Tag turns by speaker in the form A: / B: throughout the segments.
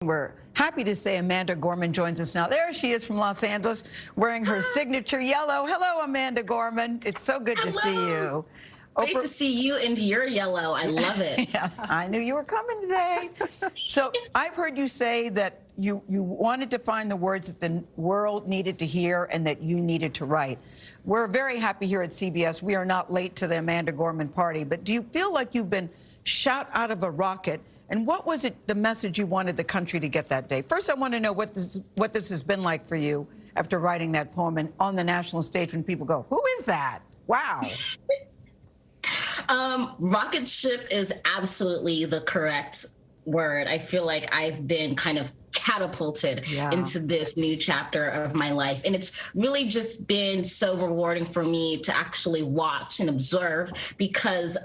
A: We're happy to say Amanda Gorman joins us now. There she is from Los Angeles, wearing her signature yellow. Hello, Amanda Gorman. It's so good to see you.
B: Great to see you and your yellow. I love it.
A: Yes, I knew you were coming today. So I've heard you say that you wanted to find the words that the world needed to hear and that you needed to write. We're very happy here at CBS. We are not late to the Amanda Gorman party, but do you feel like you've been shot out of a rocket? And what was it, the message you wanted the country to get that day? First, I want to know what this has been like for you after writing that poem and on the national stage when people go, who is that? Wow.
B: Rocket ship is absolutely the correct word. I feel like I've been kind of catapulted into this new chapter of my life. And it's really just been so rewarding for me to actually watch and observe because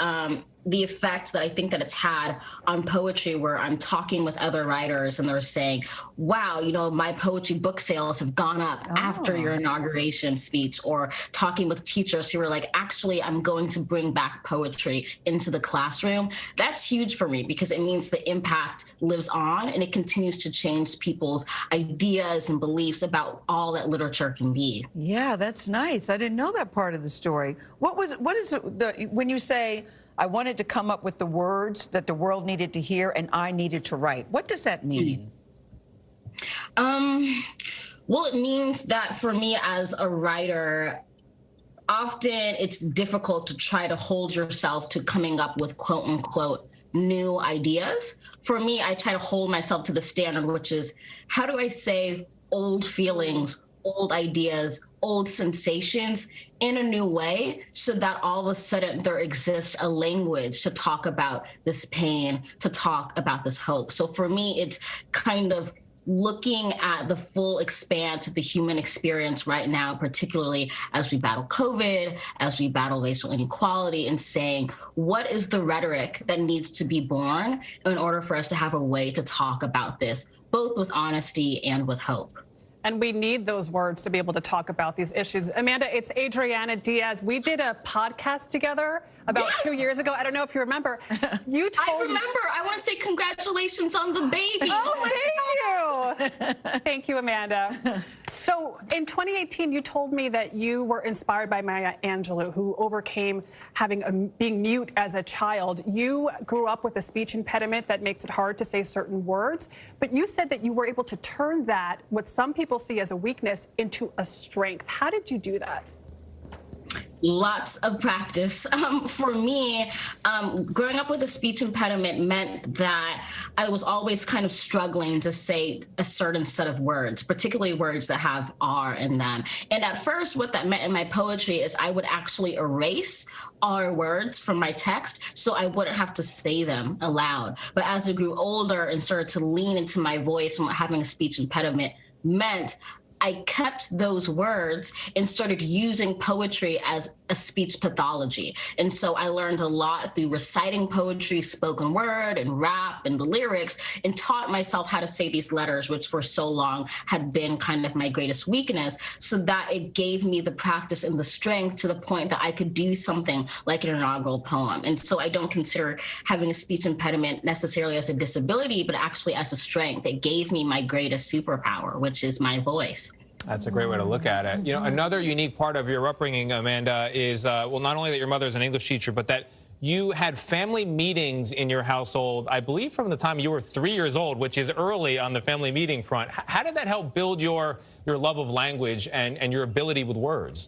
B: the effect that I think that it's had on poetry, where I'm talking with other writers and they're saying, wow, you know, my poetry book sales have gone up after your inauguration speech, or talking with teachers who were like, actually, I'm going to bring back poetry into the classroom. That's huge for me because it means the impact lives on and it continues to change people's ideas and beliefs about all that literature can be.
A: Yeah, that's nice. I didn't know that part of the story. What is it, when you say, I wanted to come up with the words that the world needed to hear and I needed to write. What does that mean?
B: Well, it means that for me as a writer, often it's difficult to try to hold yourself to coming up with quote unquote new ideas. For me, I try to hold myself to the standard, which is how do I say old feelings, old ideas, old sensations in a new way so that all of a sudden there exists a language to talk about this pain, to talk about this hope. So for me, it's kind of looking at the full expanse of the human experience right now, particularly as we battle COVID, as we battle racial inequality, and saying, what is the rhetoric that needs to be born in order for us to have a way to talk about this, both with honesty and with hope?
C: And we need those words to be able to talk about these issues. Amanda, it's Adriana Diaz. We did a podcast together about 2 years ago. I don't know if you remember.
B: I remember. I want to say congratulations on the baby.
C: Oh, thank you. Thank you, Amanda. So in 2018, you told me that you were inspired by Maya Angelou, who overcame being mute as a child. You grew up with a speech impediment that makes it hard to say certain words, but you said that you were able to turn that, what some people see as a weakness, into a strength. How did you do that?
B: Lots of practice. For me, growing up with a speech impediment meant that I was always kind of struggling to say a certain set of words, particularly words that have R in them. And at first, what that meant in my poetry is I would actually erase R words from my text so I wouldn't have to say them aloud. But as I grew older and started to lean into my voice and what having a speech impediment meant, I kept those words and started using poetry as a speech pathology. And so I learned a lot through reciting poetry, spoken word and rap and the lyrics, and taught myself how to say these letters, which for so long had been kind of my greatest weakness, so that it gave me the practice and the strength to the point that I could do something like an inaugural poem. And so I don't consider having a speech impediment necessarily as a disability, but actually as a strength. It gave me my greatest superpower, which is my voice.
D: That's a great way to look at it. You know, another unique part of your upbringing, Amanda, is, well, not only that your mother is an English teacher, but that you had family meetings in your household, I believe from the time you were 3 years old, which is early on the family meeting front. How did that help build your love of language and your ability with words?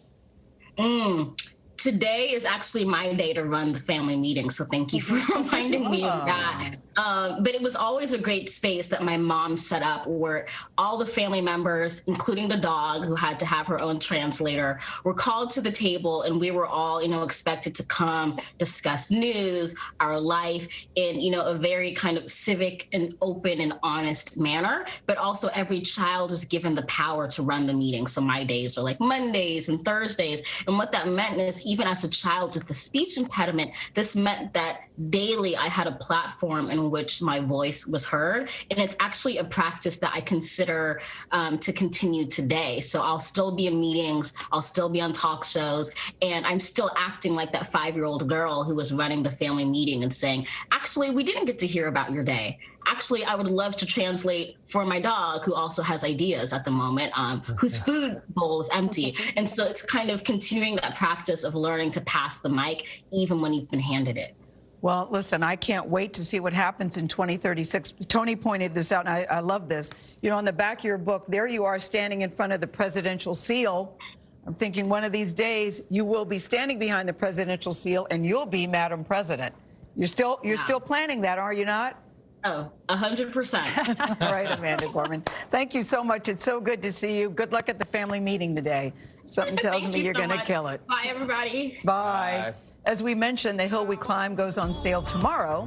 B: Today is actually my day to run the family meeting, so thank you for reminding me of that. But it was always a great space that my mom set up where all the family members, including the dog who had to have her own translator, were called to the table, and we were all, expected to come discuss news, our life in, a very kind of civic and open and honest manner. But also every child was given the power to run the meeting. So my days are like Mondays and Thursdays. And what that meant is even as a child with a speech impediment, this meant that daily I had a platform in which my voice was heard. And it's actually a practice that I consider to continue today. So I'll still be in meetings, I'll still be on talk shows, and I'm still acting like that 5-year-old girl who was running the family meeting and saying, actually, we didn't get to hear about your day. Actually, I would love to translate for my dog, who also has ideas at the moment, whose food bowl is empty. And so it's kind of continuing that practice of learning to pass the mic, even when you've been handed it.
A: Well, listen, I can't wait to see what happens in 2036. Tony pointed this out, and I love this. You know, on the back of your book, there you are standing in front of the presidential seal. I'm thinking one of these days you will be standing behind the presidential seal, and you'll be Madam President. You're still planning that, are you not?
B: Oh, 100%.
A: All right, Amanda Gorman. Thank you so much. It's so good to see you. Good luck at the family meeting today. Something tells me you're going to kill it.
B: Bye, everybody.
A: Bye. As we mentioned, The Hill We Climb goes on sale tomorrow.